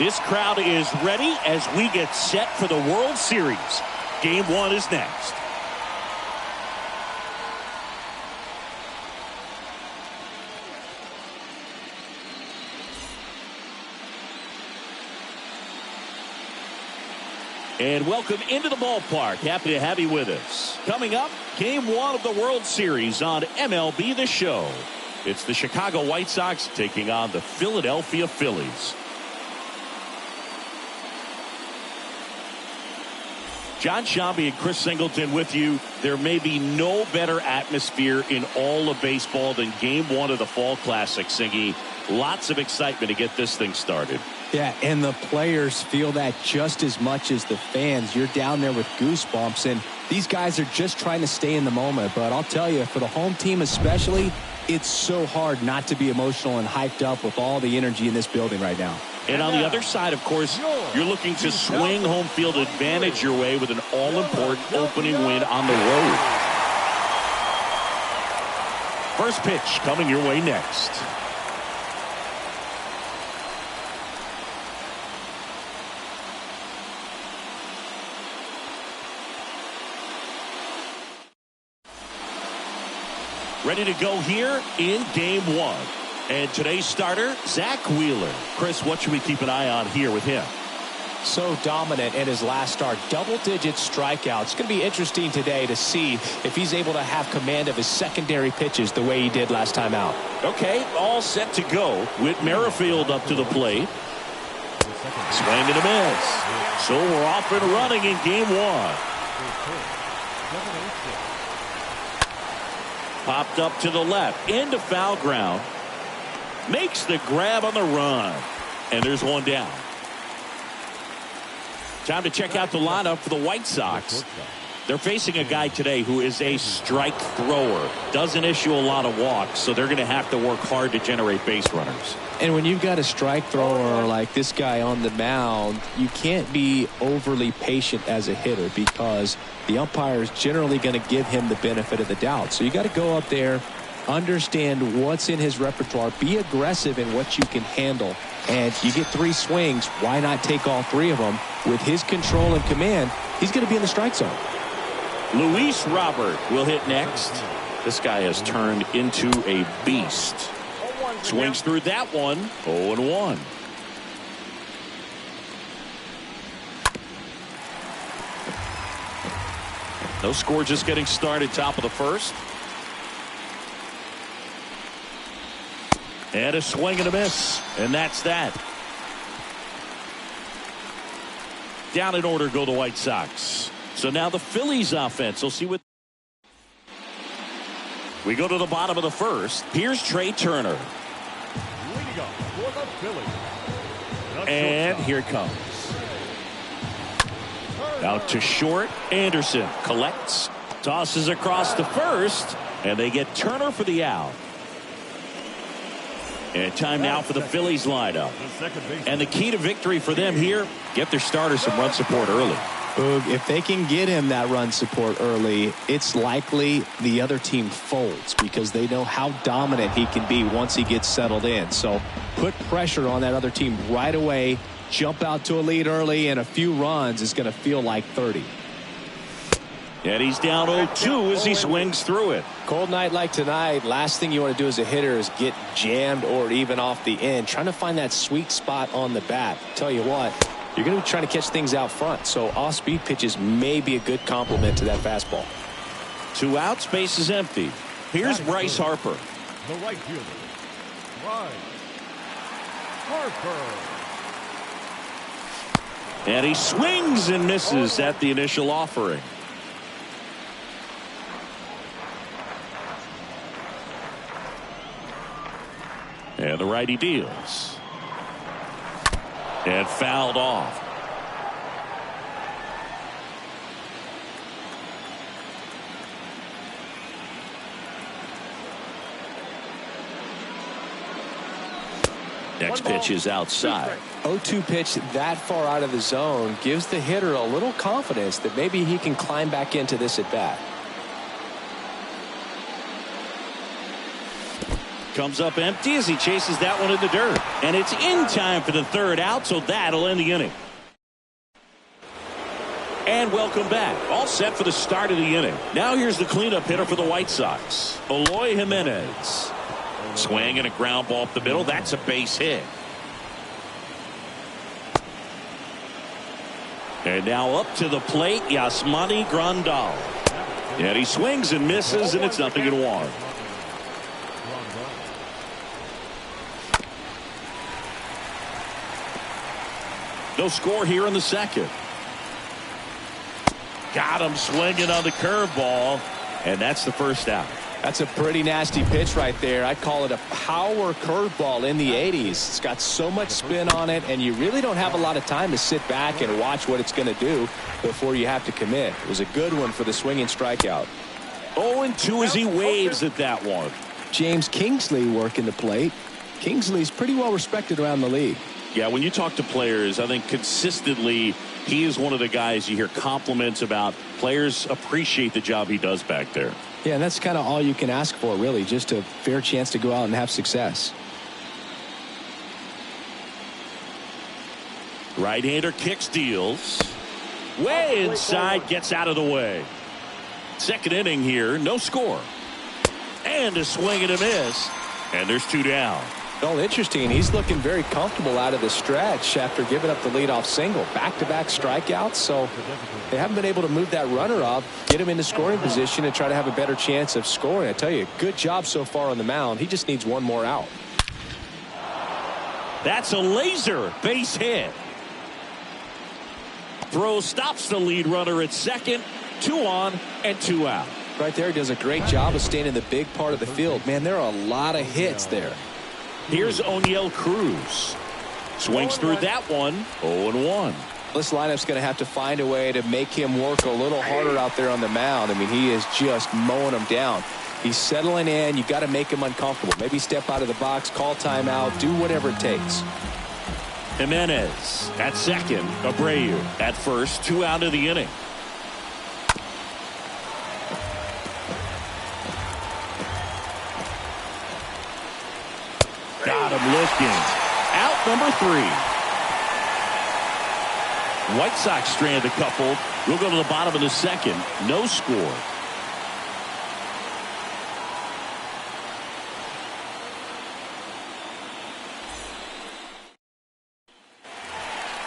This crowd is ready as we get set for the World Series. Game 1 is next. And welcome into the ballpark. Happy to have you with us. Coming up, Game 1 of the World Series on MLB The Show. It's the Chicago White Sox taking on the Philadelphia Phillies. John Shambi and Chris Singleton with you. There may be no better atmosphere in all of baseball than Game 1 of the Fall Classic, Singy. Lots of excitement to get this thing started. Yeah, and the players feel that just as much as the fans. You're down there with goosebumps, and these guys are just trying to stay in the moment. But I'll tell you, for the home team especially, it's so hard not to be emotional and hyped up with all the energy in this building right now. And on the other side, of course, you're looking to swing home field advantage your way with an all-important opening win on the road. First pitch coming your way next. Ready to go here in Game 1. And today's starter, Zach Wheeler. Chris, what should we keep an eye on here with him? So dominant in his last start. Double-digit strikeouts. It's going to be interesting today to see if he's able to have command of his secondary pitches the way he did last time out. Okay, all set to go. Whit Merrifield up to the plate. Swing and a miss. So we're off and running in Game 1. Popped up to the left, into foul ground. Makes the grab on the run. And there's one down. Time to check out the lineup for the White Sox. They're facing a guy today who is a strike thrower. Doesn't issue a lot of walks, so they're going to have to work hard to generate base runners. And when you've got a strike thrower like this guy on the mound, you can't be overly patient as a hitter because the umpire is generally going to give him the benefit of the doubt. So you got to go up there, understand what's in his repertoire, be aggressive in what you can handle. And you get 3 swings, why not take all 3 of them? With his control and command, he's going to be in the strike zone. Luis Robert will hit next. This guy has turned into a beast. Swings through that one. 0-1. No score, just getting started. Top of the first. And a swing and a miss. And that's that. Down in order go the White Sox. So now the Phillies offense. We'll see what. We go to the bottom of the first. Here's Trey Turner. And here it comes. Out to short. Anderson collects. Tosses across to first. And they get Turner for the out. And time now for the Phillies lineup. And the key to victory for them here, get their starter some run support early. If they can get him that run support early, it's likely the other team folds because they know how dominant he can be once he gets settled in. So put pressure on that other team right away, jump out to a lead early, and a few runs is going to feel like 30. And he's down 0-2 as he swings through it. Cold night like tonight, last thing you want to do as a hitter is get jammed or even off the end. Trying to find that sweet spot on the bat. Tell you what, you're going to be trying to catch things out front. So off-speed pitches may be a good complement to that fastball. 2 outs, base is empty. Here's Bryce Harper. The right fielder, Bryce Harper. And he swings and misses at the initial offering. And the righty deals. And fouled off. Next pitch is outside. 0-2 pitch that far out of the zone gives the hitter a little confidence that maybe he can climb back into this at bat. Comes up empty as he chases that one in the dirt. And it's in time for the third out, so that'll end the inning. And welcome back. All set for the start of the inning. Now here's the cleanup hitter for the White Sox, Eloy Jimenez. Swing and a ground ball up the middle. That's a base hit. And now up to the plate, Yasmani Grandal. And he swings and misses, and it's 0-1. No score here in the second. Got him swinging on the curveball, and that's the first out. That's a pretty nasty pitch right there. I call it a power curveball in the 80s. It's got so much spin on it, and you really don't have a lot of time to sit back and watch what it's going to do before you have to commit. It was a good one for the swinging strikeout. 0-2 as he waves at that one. James Kingsley working the plate. Kingsley's pretty well respected around the league. Yeah, when you talk to players, I think consistently he is one of the guys you hear compliments about. Players appreciate the job he does back there. Yeah, and that's kind of all you can ask for, really, just a fair chance to go out and have success. Right-hander kicks, deals. Way inside, gets out of the way. Second inning here, no score. And a swing and a miss. And there's 2 down. Well, interesting. He's looking very comfortable out of the stretch after giving up the leadoff single. Back-to-back strikeouts, so they haven't been able to move that runner up, get him into scoring position, and try to have a better chance of scoring. I tell you, good job so far on the mound. He just needs one more out. That's a laser base hit. Throw stops the lead runner at second. 2 on and 2 out. Right there, he does a great job of staying in the big part of the field. Man, there are a lot of hits there. Here's O'Neill Cruz. Swings through that one. 0-1. This lineup's going to have to find a way to make him work a little harder out there on the mound. I mean, he is just mowing him down. He's settling in. You've got to make him uncomfortable. Maybe step out of the box, call timeout, do whatever it takes. Jimenez at second. Abreu at first. 2 out of the inning. Got him looking. Out number 3. White Sox strand a couple. We'll go to the bottom of the second. No score.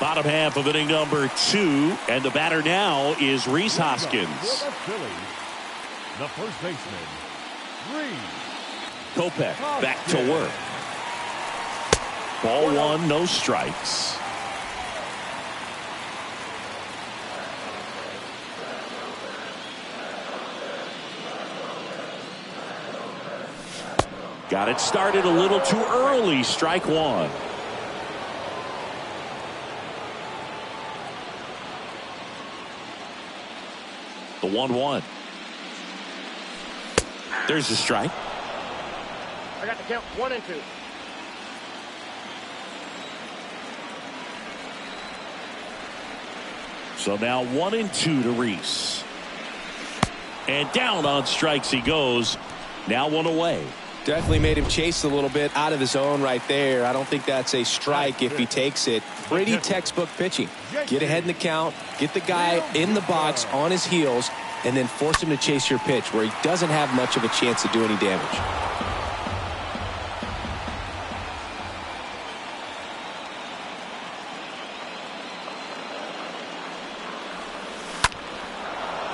Bottom half of inning number 2. And the batter now is Rhys Hoskins. For the Phillies, the first baseman, Rhys Kopech back to work. Ball 1, no strikes. Got it started a little too early. Strike 1. The 1-1. There's the strike. I got to count 1 and 2. So now 1 and 2 to Rhys. And down on strikes he goes. Now 1 away. Definitely made him chase a little bit out of his zone right there. I don't think that's a strike if he takes it. Pretty textbook pitching. Get ahead in the count, get the guy in the box on his heels, and then force him to chase your pitch where he doesn't have much of a chance to do any damage.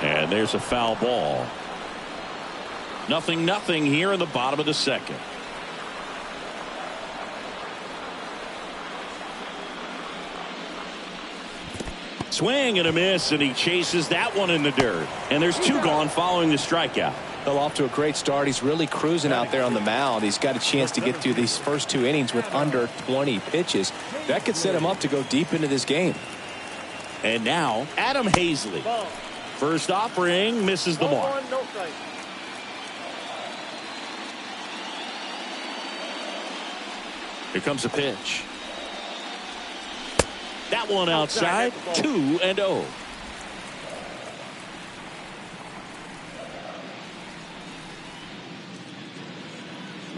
And there's a foul ball. 0-0 here in the bottom of the second. Swing and a miss, and he chases that one in the dirt. And there's 2 gone following the strikeout. Well, off to a great start. He's really cruising out there on the mound. He's got a chance to get through these first 2 innings with under 20 pitches. That could set him up to go deep into this game. And now Adam Hazley. First offering, misses the mark. No strike. Here comes a pitch. That one outside. 2-0.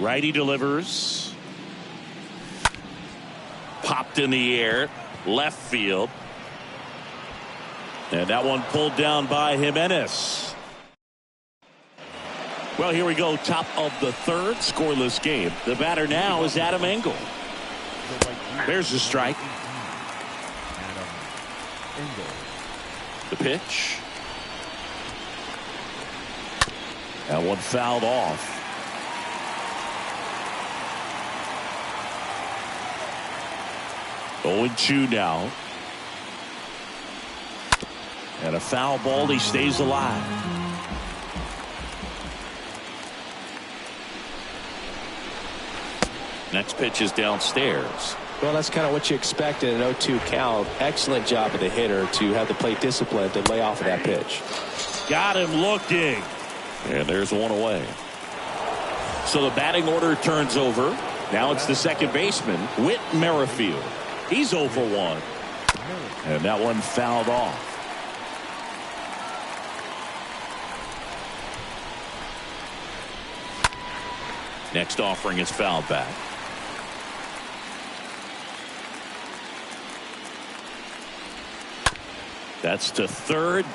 Righty delivers. Popped in the air. Left field. And that one pulled down by Jimenez. Well, here we go. Top of the third. Scoreless game. The batter now is Adam Engel. There's the strike. The pitch. That one fouled off. Oh, 0-2 now. And a foul ball. He stays alive. Next pitch is downstairs. Well, that's kind of what you expect in an 0-2 count. Excellent job of the hitter to have the plate discipline to lay off of that pitch. Got him looking. And there's one away. So the batting order turns over. Now it's the second baseman, Whit Merrifield. He's 0 for 1. And that one fouled off. Next offering is fouled back. That's to third.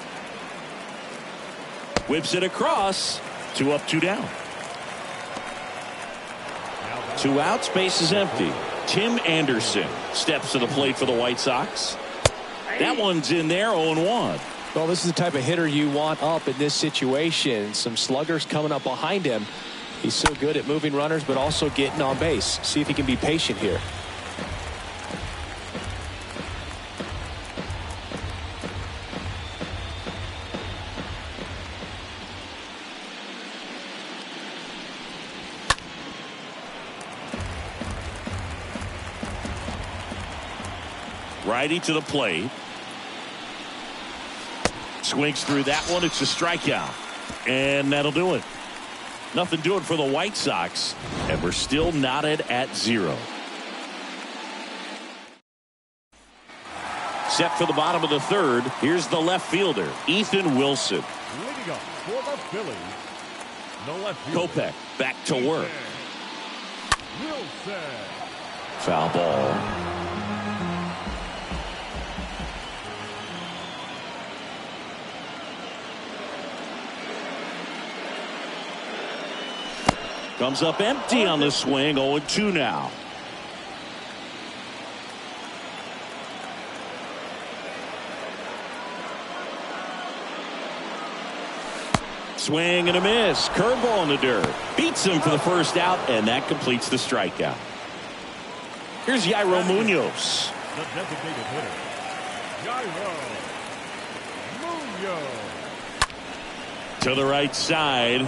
Whips it across. 2 up, 2 down. 2 outs, base is empty. Tim Anderson steps to the plate for the White Sox. That one's in there, 0-1. Well, this is the type of hitter you want up in this situation. Some sluggers coming up behind him. He's so good at moving runners, but also getting on base. See if he can be patient here. Righty to the plate. Swings through that one. It's a strikeout. And that'll do it. Nothing doing for the White Sox. And we're still knotted at 0. Set for the bottom of the third. Here's the left fielder, Ethan Wilson. Leading up for the Phillies, the left fielder, Kopech back to work. Wilson. Foul ball. Comes up empty on the swing. 0-2 now. Swing and a miss. Curveball in the dirt. Beats him for the first out, and that completes the strikeout. Here's Yairo Munoz. The designated hitter, Yairo Munoz. To the right side.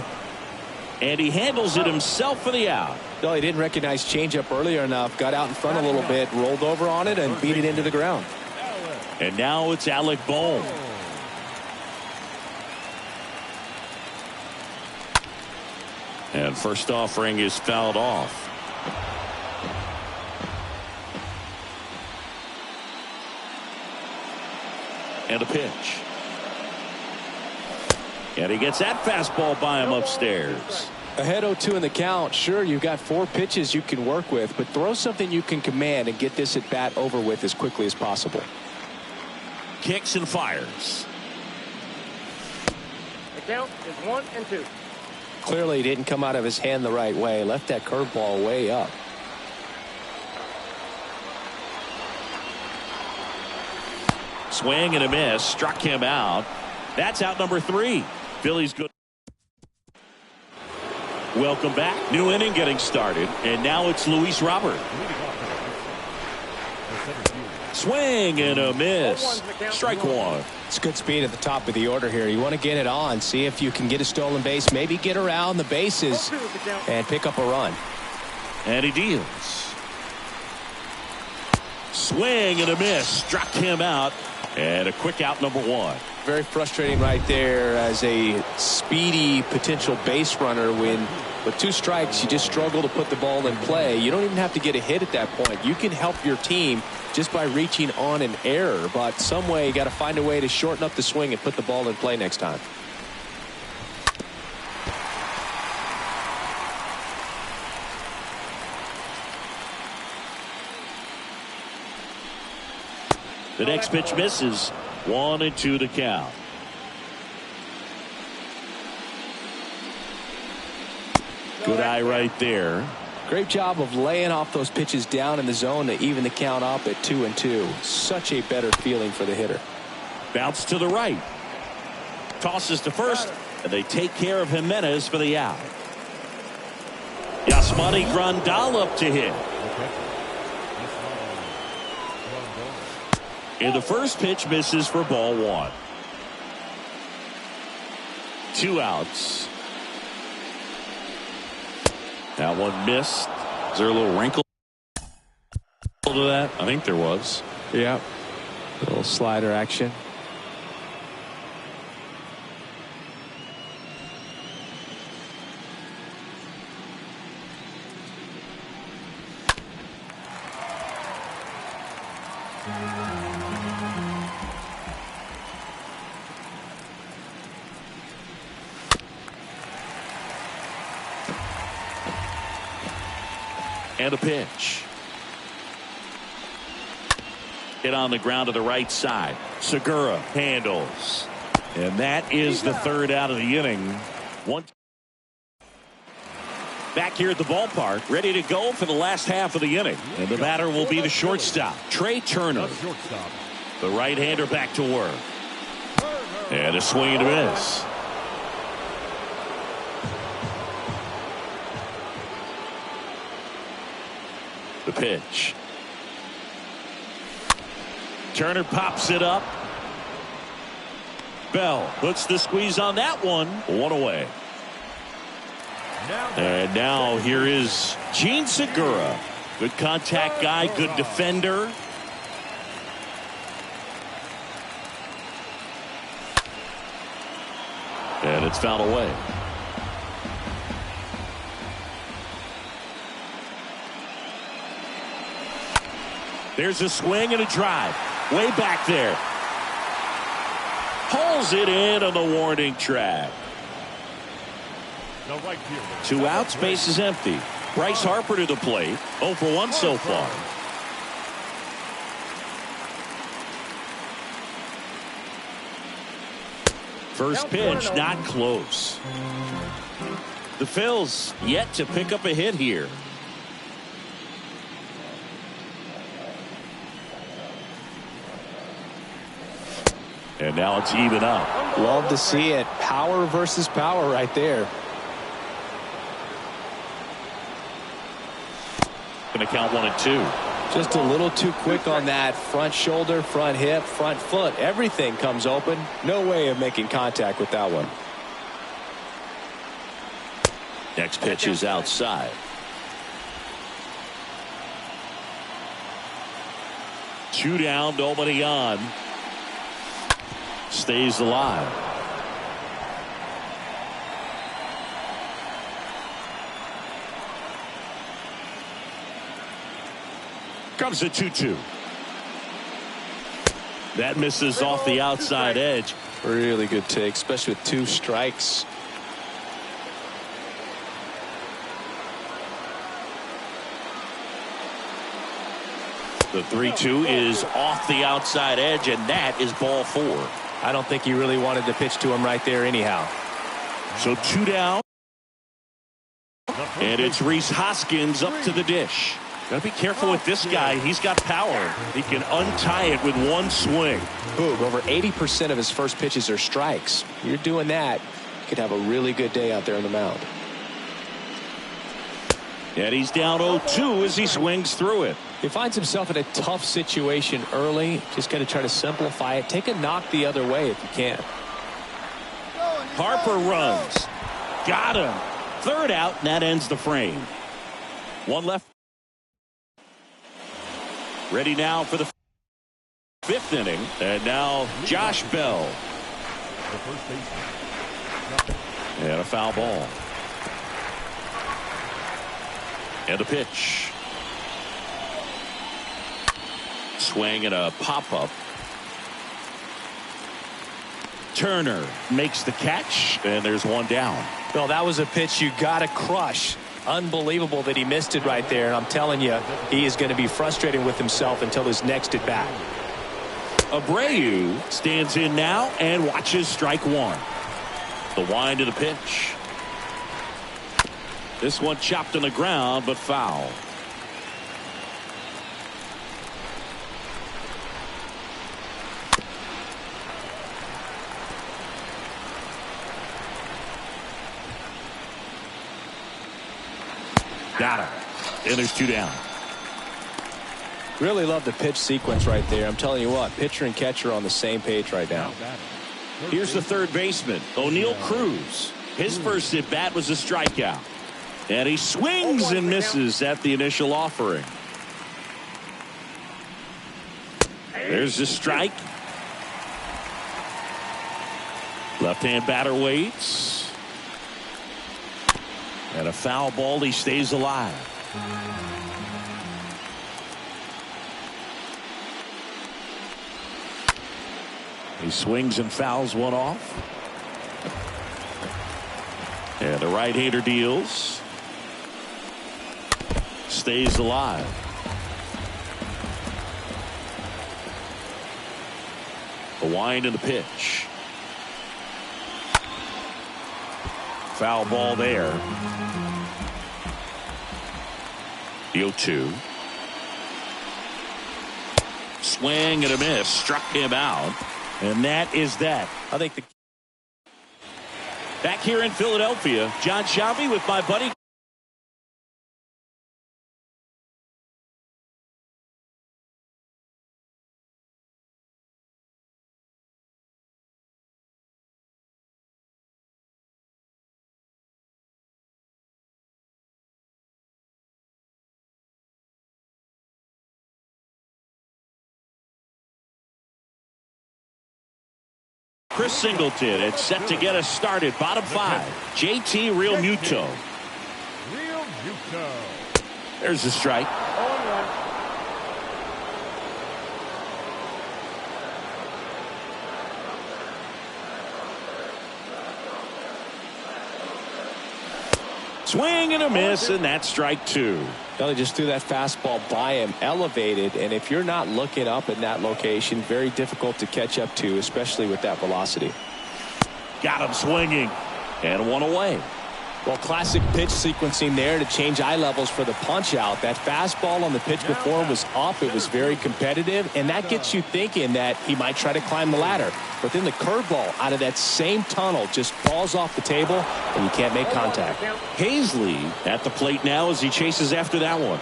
And he handles it himself for the out. No, he didn't recognize changeup earlier enough. Got out in front a little bit, rolled over on it, and beat it into the ground. And now it's Alec Bohm. And first offering is fouled off. And a pitch. And he gets that fastball by him upstairs. Ahead 0-2 in the count. Sure, you've got 4 pitches you can work with, but throw something you can command and get this at bat over with as quickly as possible. Kicks and fires. The count is 1-2. Clearly he didn't come out of his hand the right way. Left that curveball way up. Swing and a miss. Struck him out. That's out number 3. Phillies good. Welcome back. New inning getting started. And now it's Luis Robert. Swing and a miss. Strike 1. It's good speed at the top of the order here. You want to get it on. See if you can get a stolen base. Maybe get around the bases and pick up a run. And he deals. Swing and a miss. Struck him out. And a quick out, number 1. Very frustrating right there as a speedy potential base runner when with 2 strikes you just struggle to put the ball in play. You don't even have to get a hit at that point. You can help your team just by reaching on an error, but some way you got to find a way to shorten up the swing and put the ball in play next time. The next pitch misses. 1-2 to count. Good eye right there. Great job of laying off those pitches down in the zone to even the count up at 2-2. Such a better feeling for the hitter. Bounce to the right. Tosses to first, and they take care of Jimenez for the out. Yasmani Grandal up to hit. And the first pitch misses for ball 1. 2 outs. That one missed. Is there a little wrinkle to that? I think there was. Yeah. A little slider action. And a pitch. Hit on the ground to the right side. Segura handles. And that is the third out of the inning. Back here at the ballpark, ready to go for the last half of the inning. And the batter will be the shortstop, Trey Turner. The right-hander back to work. And a swing and a miss. The pitch. Turner pops it up. Bell puts the squeeze on that one. 1 away. And now here is Gene Segura. Good contact guy, good defender. And it's fouled away. There's a swing and a drive. Way back there. Pulls it in on the warning track. 2 outs, base is empty. Bryce Harper to the plate. 0 for 1 so far. First pitch not close. The Phils yet to pick up a hit here. And now it's even up. Love to see it. Power versus power right there. Going to count 1-2. Just a little too quick on that front shoulder, front hip, front foot. Everything comes open. No way of making contact with that one. Next pitch is outside. Two down, nobody on. Stays alive. Comes the 2-2. That misses off the outside edge. Really good take, especially with 2 strikes. The 3-2 is off the outside edge, and that is ball 4. I don't think he really wanted to pitch to him right there anyhow. So 2 down. And it's Rhys Hoskins up to the dish. Got to be careful with this guy. He's got power. He can untie it with 1 swing. Boog, over 80% of his first pitches are strikes. You're doing that, you could have a really good day out there on the mound. And he's down 0-2 as he swings through it. He finds himself in a tough situation early. Just got to try to simplify it. Take a knock the other way if you can. Harper runs. Got him. Third out, and that ends the frame. 1 left. Ready now for the 5th inning. And now Josh Bell. And a foul ball. And a pitch. Swing and a pop-up. Turner makes the catch, and there's 1 down. Well, that was a pitch you got to crush. Unbelievable that he missed it right there. And I'm telling you, he is going to be frustrated with himself until his next at bat. Abreu stands in now and watches strike one. The wind of the pitch. This one chopped on the ground, but foul. Got him. And there's two down. Really love the pitch sequence right there. I'm telling you what, pitcher and catcher are on the same page right now. Here's the third baseman, O'Neal Cruz. His first at bat was a strikeout. And he swings and misses at the initial offering. There's the strike. Left-hand batter waits. And a foul ball. He stays alive. He swings and fouls one off. And the right-hander deals. Stays alive. The wind and the pitch. Foul ball there. The 0-2. Swing and a miss. Struck him out. And that is that. I think the back here in Philadelphia, John Shelby with my buddy. Chris Singleton, it's set to get us started. Bottom five. JT Real Muto. There's the strike. Swing and a miss, and that's strike two. They just threw that fastball by him, elevated, and if you're not looking up in that location, very difficult to catch up to, especially with that velocity. Got him swinging, and one away. Well, classic pitch sequencing there to change eye levels for the punch out. That fastball on the pitch before was up. It was very competitive, and that gets you thinking that he might try to climb the ladder. But then the curveball out of that same tunnel just falls off the table, and you can't make contact. Hazley at the plate now as he chases after that one.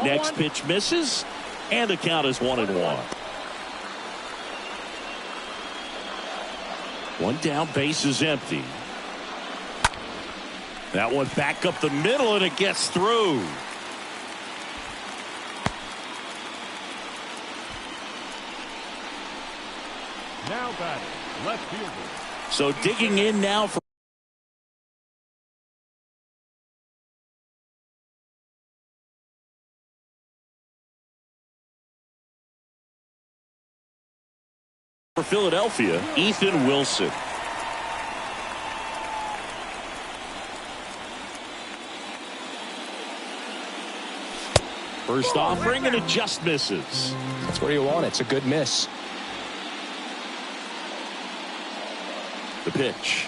Next pitch misses, and the count is 1-1. One down, base is empty. That one back up the middle, and it gets through. Now batting, left fielder. So digging in now for Philadelphia, Ethan Wilson. First offering, and it just misses. That's where you want it. It's a good miss. The pitch.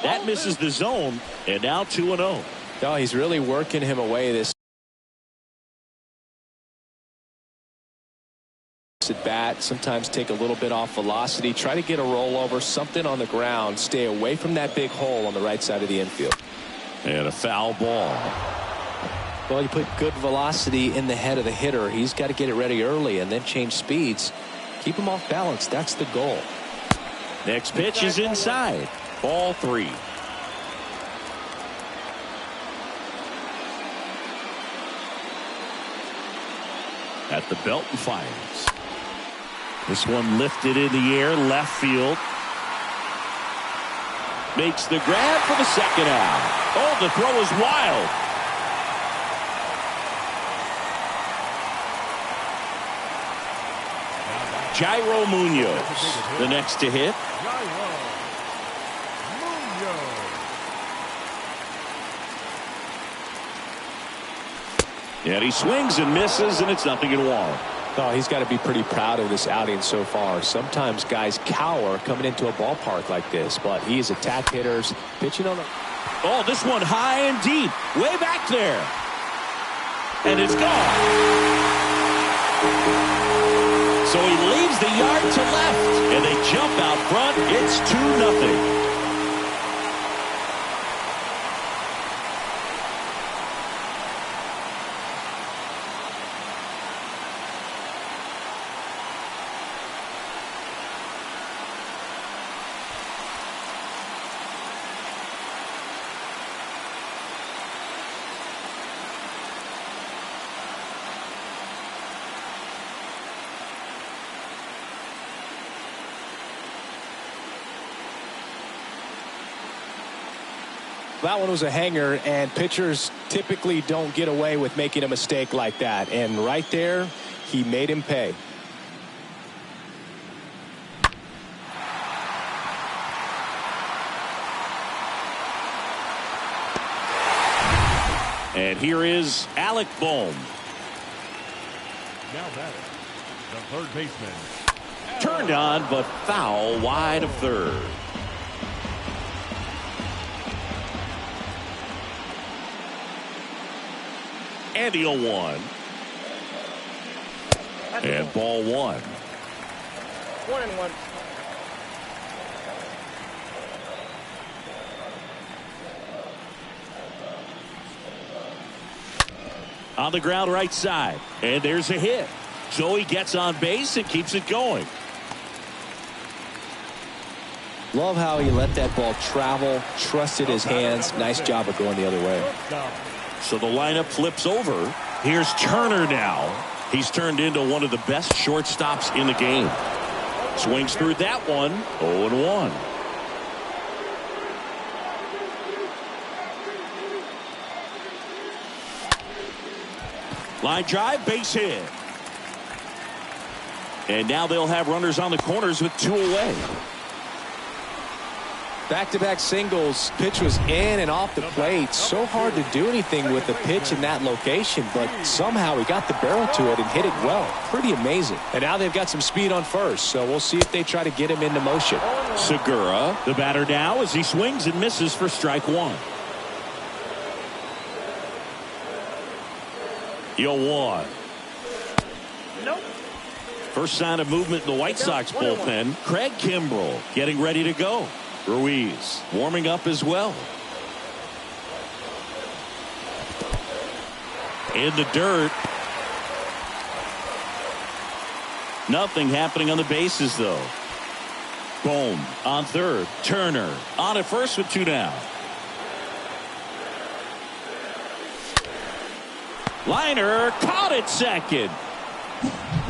That misses the zone, and now 2-0. No, he's really working him away this at bat. Sometimes take a little bit off velocity, try to get a rollover, something on the ground, stay away from that big hole on the right side of the infield. And a foul ball. Well, you put good velocity in the head of the hitter. He's got to get it ready early and then change speeds. Keep him off balance. That's the goal. Next pitch is inside. Ball 3. At the belt and fires. This one lifted in the air, left field. Makes the grab for the second out. Oh, the throw is wild. Jairo Munoz, the next to hit. And he swings and misses, and it's 0-1. Oh, he's got to be pretty proud of this outing so far. Sometimes guys cower coming into a ballpark like this, but he has attacked hitters, pitching on the... Oh, this one high and deep, way back there. And it's gone. So he leaves the yard to left, and they jump out front. It's 2-0. That one was a hanger, and pitchers typically don't get away with making a mistake like that. And right there, he made him pay. And here is Alec Bohm. Now batting, the third baseman. Turned on, but foul wide of third. And the 0-1. And ball 1. 1-1. On the ground right side. And there's a hit. So he gets on base and keeps it going. Love how he let that ball travel, trusted his hands. Nice job of going the other way. So the lineup flips over. Here's Turner now. He's turned into one of the best shortstops in the game. Swings through that one. 0-1. Line drive, base hit. And now they'll have runners on the corners with 2 away. Back-to-back singles. Pitch was in and off the plate. So hard to do anything with the pitch in that location, but somehow he got the barrel to it and hit it well. Pretty amazing. And now they've got some speed on first, so we'll see if they try to get him into motion. Segura, the batter now, as he swings and misses for strike 1. 0-1. Nope. First sign of movement in the White Sox bullpen. Craig Kimbrell getting ready to go. Ruiz warming up as well. In the dirt. Nothing happening on the bases, though. Bohm on third. Turner on at first with 2 down. Liner caught at second.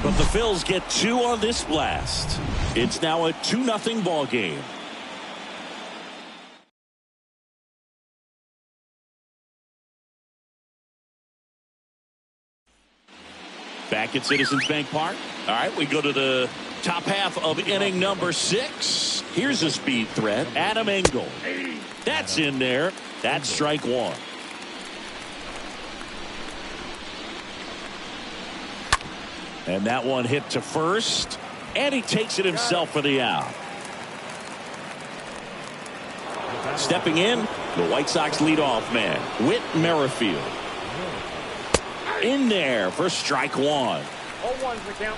But the Phils get 2 on this blast. It's now a 2-0 ball game. Back at Citizens Bank Park. All right, we go to the top half of inning number 6. Here's a speed threat. Adam Engel. That's in there. That's strike 1. And that one hit to first. And he takes it himself for the out. Stepping in, the White Sox leadoff man, Whit Merrifield. In there for strike 1. 0-1's the count.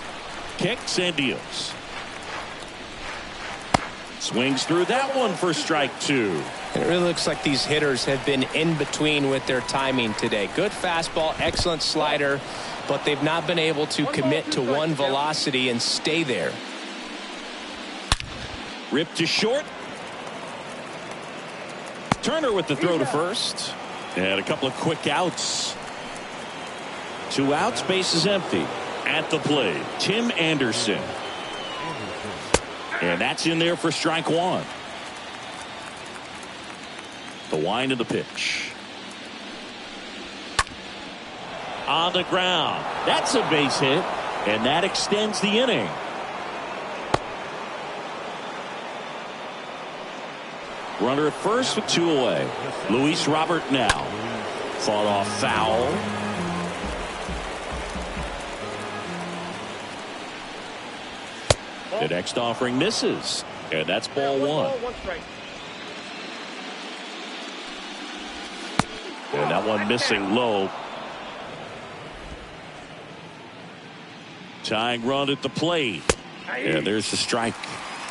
Kicks and deals. Swings through that one for strike 2. It really looks like these hitters have been in between with their timing today. Good fastball, excellent slider, but they've not been able to commit to one velocity and stay there. Ripped to short. Turner with the throw to first. And a couple of quick outs. 2 outs, base is empty. At the plate, Tim Anderson. And that's in there for strike 1. The wind of the pitch. On the ground. That's a base hit. And that extends the inning. Runner at first with 2 away. Luis Robert now. Fought off foul. The next offering misses. And that's ball one. Ball, one strike. And that one missing low. Tying run at the plate. And there's the strike.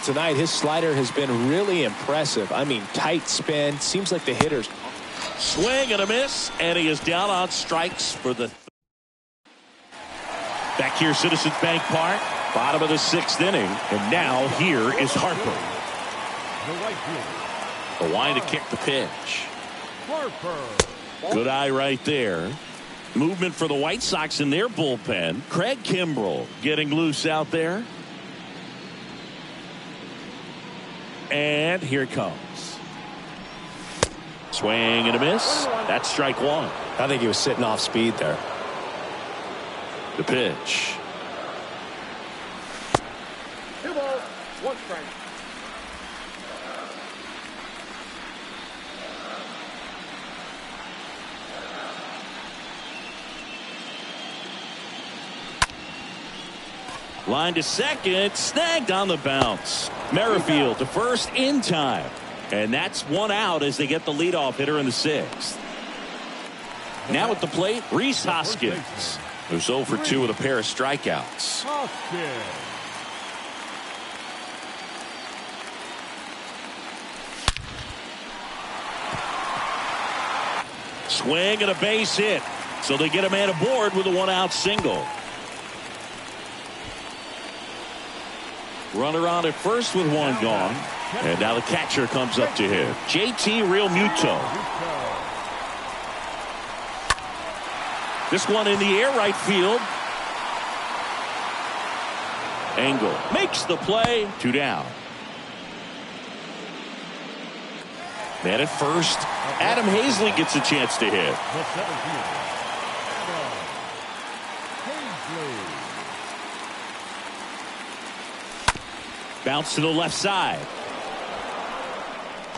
Tonight, his slider has been really impressive. I mean, tight spin. Seems like the hitters. Swing and a miss. And he is down on strikes for the. Back here, Citizens Bank Park. Bottom of the 6th inning. And now here is Harper. The right fielder, The line to kick the pitch. Harper. Good eye right there. Movement for the White Sox in their bullpen. Craig Kimbrell getting loose out there. And here it comes. Swing and a miss. That's strike one. I think he was sitting off speed there. The pitch. 2 balls, 1 strike. Line to second. Snagged on the bounce. Merrifield to first in time. And that's one out as they get the leadoff hitter in the 6th. Now at the plate, Rhys Hoskins, who's 0 for 2 with a pair of strikeouts. Hoskins. Swing and a base hit. So they get a man aboard with a 1-out single. Runner on at first with 1 gone. And now the catcher comes up to him. JT Realmuto. This one in the air, right field. Engel makes the play. 2 down. Man at first. Adam Hazley gets a chance to hit. The center fielder, Adam Hazley. Bounce to the left side.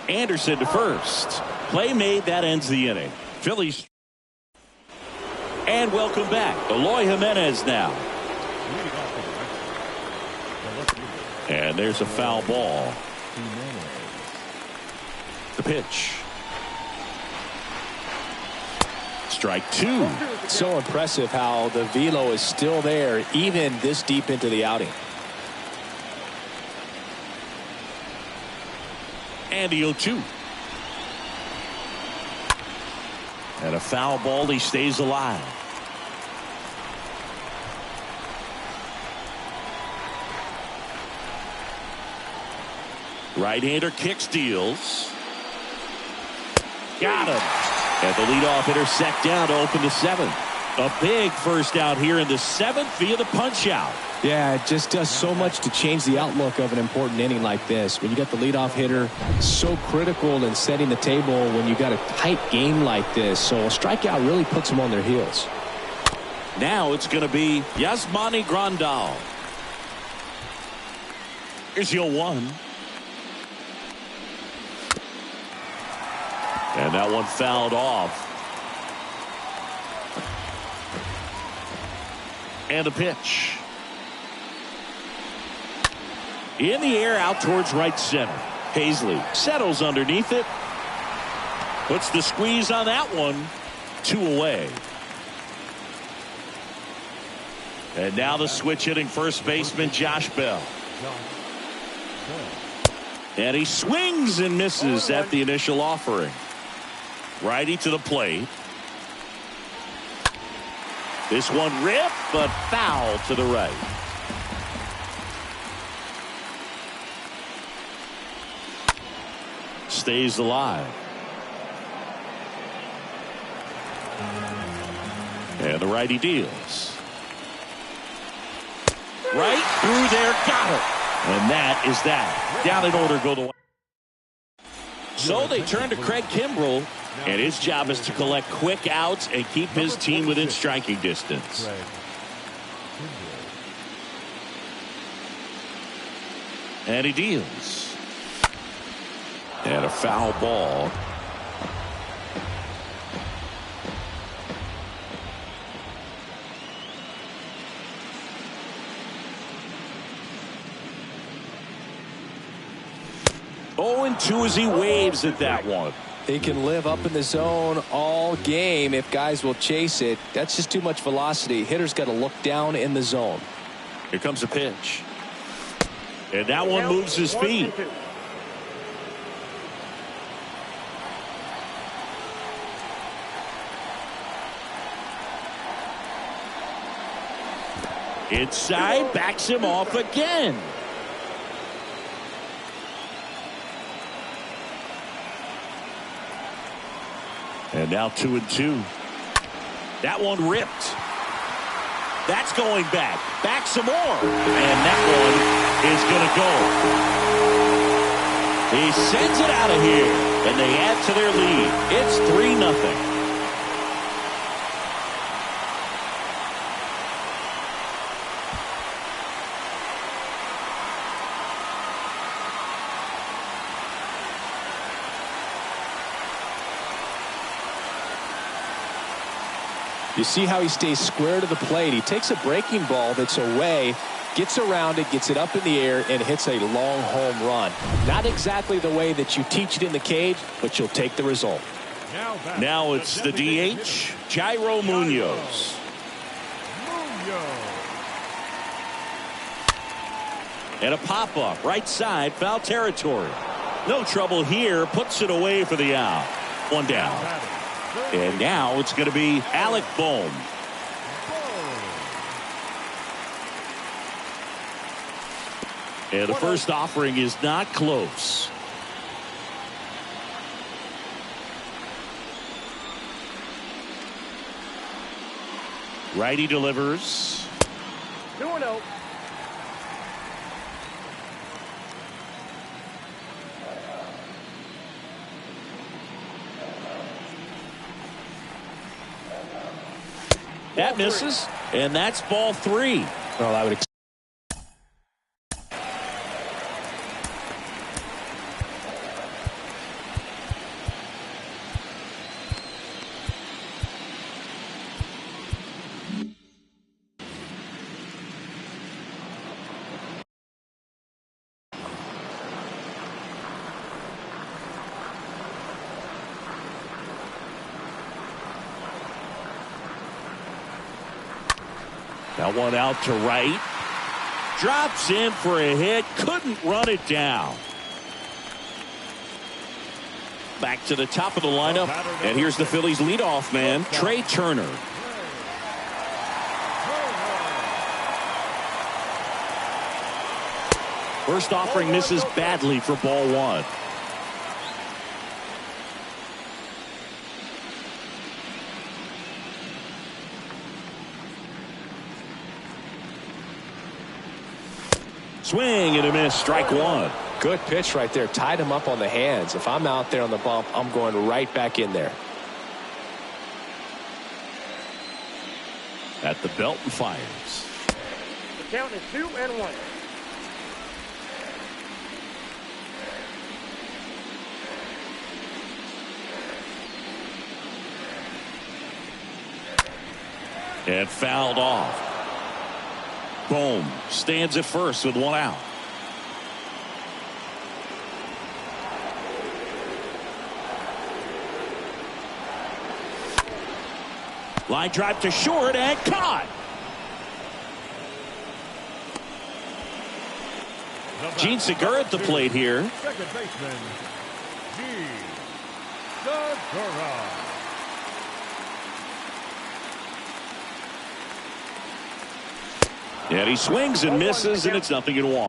Anderson to first. Play made. That ends the inning. Phillies. And welcome back. Eloy Jimenez now. Leading off the left fielder, And there's a foul ball. The pitch. Strike 2. So impressive how the velo is still there even this deep into the outing. And the 0-2. And a foul ball. He stays alive. Right-hander kicks, deals. Got him. And the leadoff hitter set down to open the 7th. A big first out here in the 7th via the punch out. Yeah, it just does so much to change the outlook of an important inning like this. When you got the leadoff hitter, so critical in setting the table when you got a tight game like this. So a strikeout really puts them on their heels. Now it's going to be Yasmani Grandal. Here's the 0-1. And that one fouled off. And a pitch. In the air out towards right center. Hazley settles underneath it. Puts the squeeze on that one. 2 away. And now the switch hitting first baseman Josh Bell. And he swings and misses at the initial offering. Righty to the plate. This one ripped, but foul to the right. Stays alive. And the righty deals. Right through there, got it. And that is that. Down in order go the. So they turn to Craig Kimbrell, and his job is to collect quick outs and keep his team within striking distance. And he deals. And a foul ball. 0-2 as he waves at that one. He can live up in the zone all game if guys will chase it. That's just too much velocity. Hitter's got to look down in the zone. Here comes a pitch. And that one moves his feet. Inside, backs him off again. And now 2-2. That one ripped. That's going back. Back some more. And that one is going to go. He sends it out of here. And they add to their lead. It's 3-0. You see how he stays square to the plate. He takes a breaking ball that's away, gets around it, gets it up in the air, and hits a long home run. Not exactly the way that you teach it in the cage, but you'll take the result. Now it's the DH, Jairo Munoz. And a pop-up, right side, foul territory. No trouble here, puts it away for the out. One down. And now it's going to be Alec Bohm. And the first offering is not close. Righty delivers. 2-0. That misses, and that's ball 3. Well, I would That one out to right. Drops in for a hit. Couldn't run it down. Back to the top of the lineup. And here's the Phillies leadoff man, Trey Turner. First offering misses badly for ball 1. Swing and a miss, strike 1. Good pitch right there. Tied him up on the hands. If I'm out there on the bump, I'm going right back in there. At the belt and fires. The count is 2-1. And fouled off. Bohm stands at first with 1 out. Line drive to short and caught. Gene Segura at the plate here. Second baseman, Gene Segura. And he swings and misses, and it's 0-1.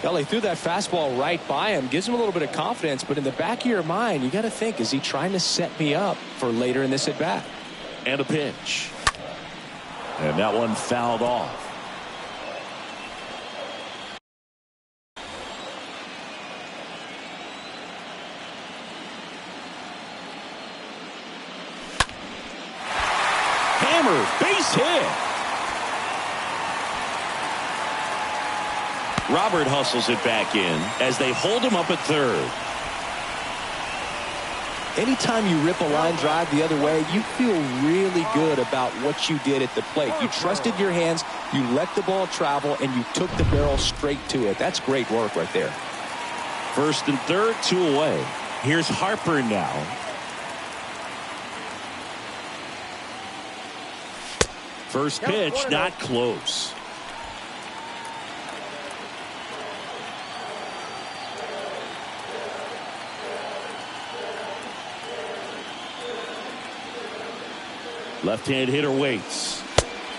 Well, he threw that fastball right by him, gives him a little bit of confidence, but in the back of your mind, you got to think, is he trying to set me up for later in this at bat? And a pitch. And that one fouled off. Hammer, base hit. Robert hustles it back in as they hold him up at third. Anytime you rip a line drive the other way, you feel really good about what you did at the plate. You trusted your hands, you let the ball travel, and you took the barrel straight to it. That's great work right there. First and third, 2 away. Here's Harper now. First pitch, not close. Left-hand hitter waits.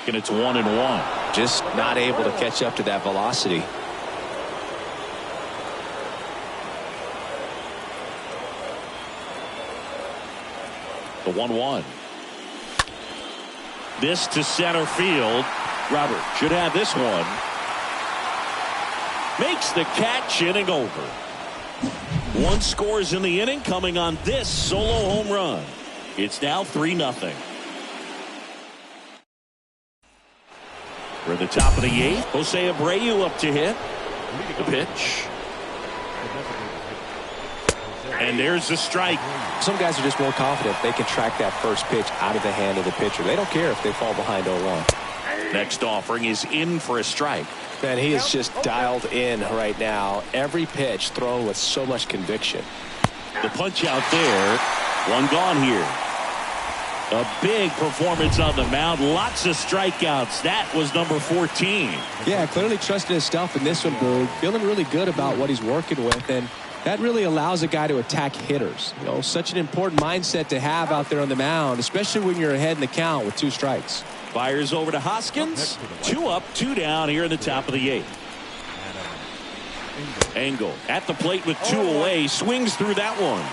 And it's 1-1. Just not able to catch up to that velocity. The 1-1. This to center field. Robert should have this one. Makes the catch, inning over. 1 scores in the inning, coming on this solo home run. It's now 3-0. We're at the top of the 8th. Jose Abreu up to hit. The pitch. And there's the strike. Some guys are just more confident they can track that first pitch out of the hand of the pitcher. They don't care if they fall behind 0-1. Next offering is in for a strike. Man, he is just dialed in right now. Every pitch thrown with so much conviction. The punch out there. One gone here. A big performance on the mound. Lots of strikeouts. That was number 14. Yeah, clearly trusting his stuff in this one, Boog. Feeling really good about what he's working with, and that really allows a guy to attack hitters. You know, such an important mindset to have out there on the mound, especially when you're ahead in the count with 2 strikes. Fires over to Hoskins. 2 up, 2 down here in the top of the 8th. Engel at the plate with 2 away. Swings through that one.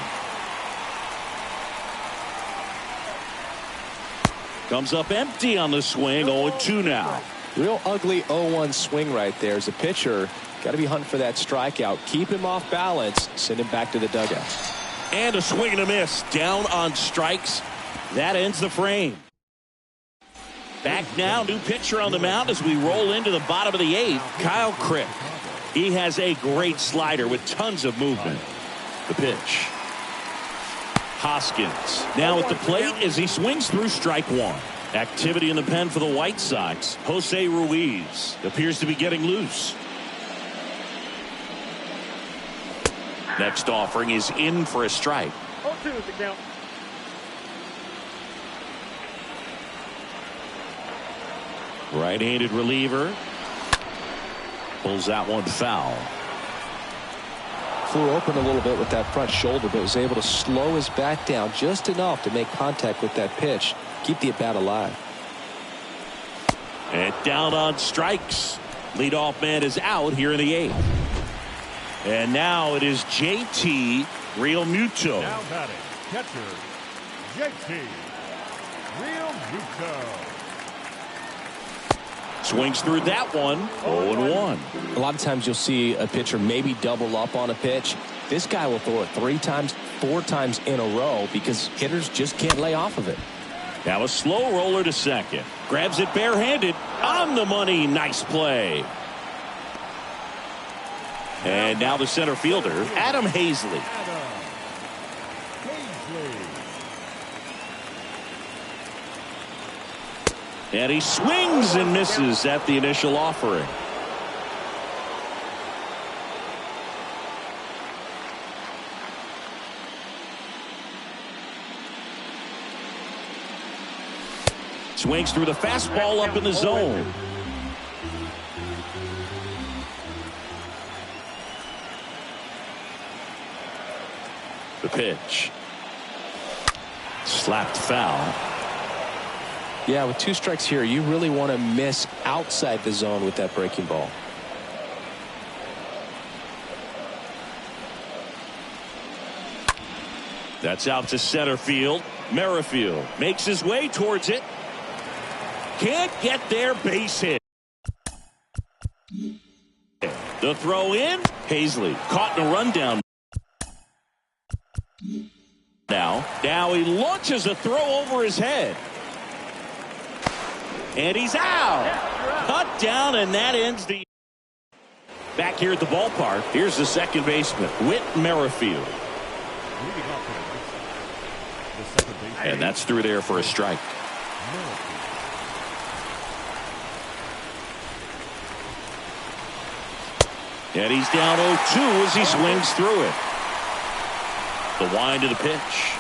Comes up empty on the swing. 0-2 now. Real ugly 0-1 swing right there. As a pitcher, got to be hunting for that strikeout. Keep him off balance. Send him back to the dugout. And a swing and a miss. Down on strikes. That ends the frame. Back now, new pitcher on the mound as we roll into the bottom of the 8th. Kyle Crick. He has a great slider with tons of movement. The pitch. Hoskins now at the plate as he swings through strike 1. Activity in the pen for the White Sox. Jose Ruiz appears to be getting loose. Next offering is in for a strike. 0-2 is the count. Right-handed reliever. Pulls that one foul. Flew open a little bit with that front shoulder, but was able to slow his bat down just enough to make contact with that pitch. Keep the at-bat alive. And down on strikes. Leadoff man is out here in the 8th. And now it is JT Realmuto. Now batting, catcher, JT Realmuto. Swings through that one. 0-1. A lot of times you'll see a pitcher maybe double up on a pitch. This guy will throw it 3 times, 4 times in a row because hitters just can't lay off of it. Now a slow roller to second. Grabs it barehanded. On the money. Nice play. And now the center fielder, Adam Hazley. And he swings and misses at the initial offering. Swings through the fastball up in the zone. The pitch. Slapped foul. Yeah, with 2 strikes here, you really want to miss outside the zone with that breaking ball. That's out to center field. Merrifield makes his way towards it. Can't get there, base hit. The throw in. Hazley caught in a rundown. Now he launches a throw over his head. And he's out. Cut down, and that ends the. Back here at the ballpark, here's the second baseman, Whit Merrifield. And that's through there for a strike. And he's down 0-2 as he swings through it. The wind of the pitch.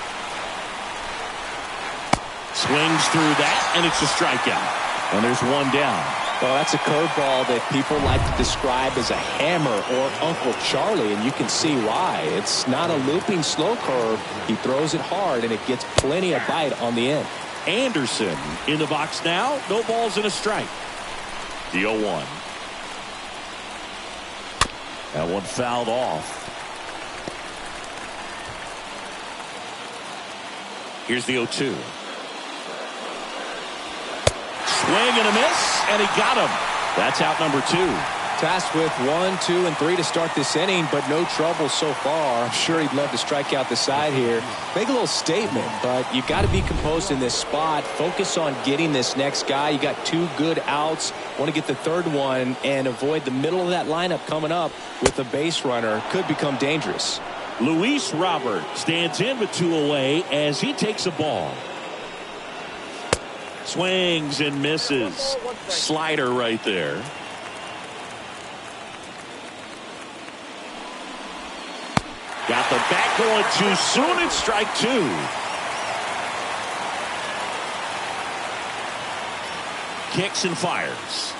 Swings through that, and it's a strikeout. And there's one down. Well, that's a curveball that people like to describe as a hammer or Uncle Charlie, and you can see why. It's not a looping slow curve. He throws it hard, and it gets plenty of bite on the end. Anderson in the box now. No balls and a strike. The 0-1. That one fouled off. Here's the 0-2. Swing and a miss, and he got him. That's out number 2. Tasked with 1, 2, and 3 to start this inning, but no trouble so far. I'm sure he'd love to strike out the side here. Make a little statement, but you got to be composed in this spot. Focus on getting this next guy. You got 2 good outs. Want to get the third one and avoid the middle of that lineup coming up with a base runner. Could become dangerous. Luis Robert stands in with 2 away as he takes a ball. Swings and misses. Slider right there. Got the bat going too soon, and strike 2. Kicks and fires.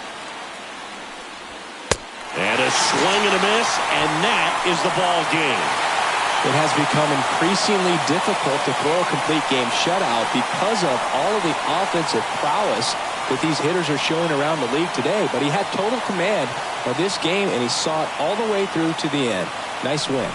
And a swing and a miss, and that is the ball game. It has become increasingly difficult to throw a complete game shutout because of all of the offensive prowess that these hitters are showing around the league today. But he had total command of this game, and he saw it all the way through to the end. Nice win.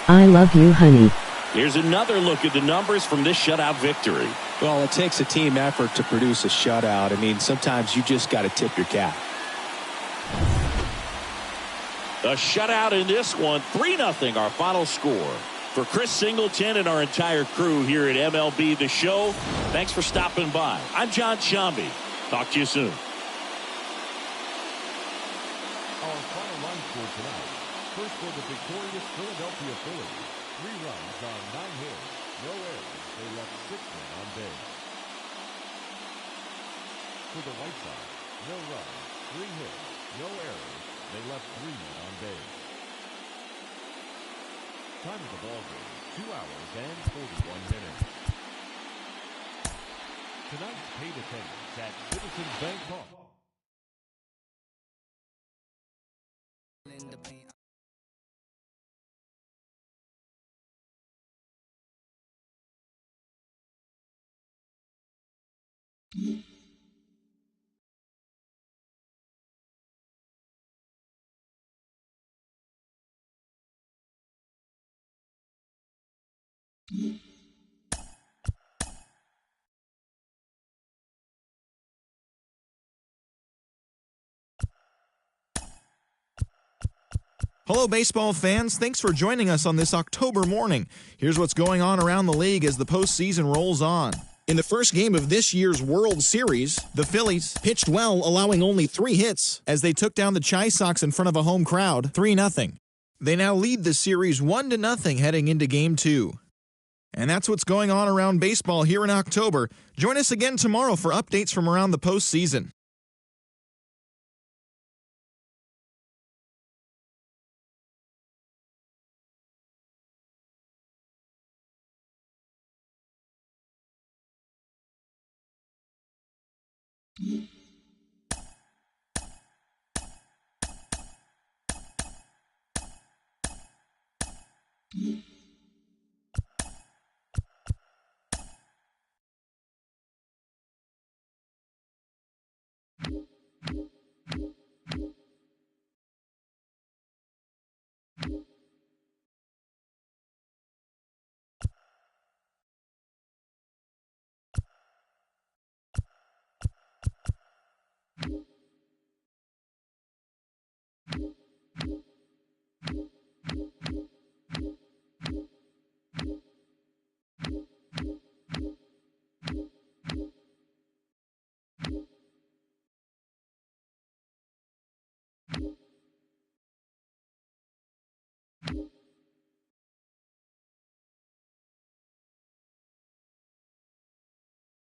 I love you, honey. Here's another look at the numbers from this shutout victory. Well, it takes a team effort to produce a shutout. I mean, sometimes you just got to tip your cap. A shutout in this one, 3-0 our final score. For Chris Singleton and our entire crew here at MLB The Show, thanks for stopping by. I'm John Shambi. Talk to you soon. Our final run score tonight. First for the victorious Philadelphia Phillies. 3 runs on 9 hits, no errors. They left 6 men on base. For the White Sox, no runs, 3 hits, no errors. They left 3 men on base. Time of the ball game, 2 hours and 41 minutes. Tonight's paid attendance at Citizens Bank Park. Hello, baseball fans. Thanks for joining us on this October morning. Here's what's going on around the league as the postseason rolls on. In the first game of this year's World Series, the Phillies pitched well, allowing only 3 hits as they took down the Chi Sox in front of a home crowd, 3-0. They now lead the series 1-0 heading into Game 2. And that's what's going on around baseball here in October. Join us again tomorrow for updates from around the postseason.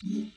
2.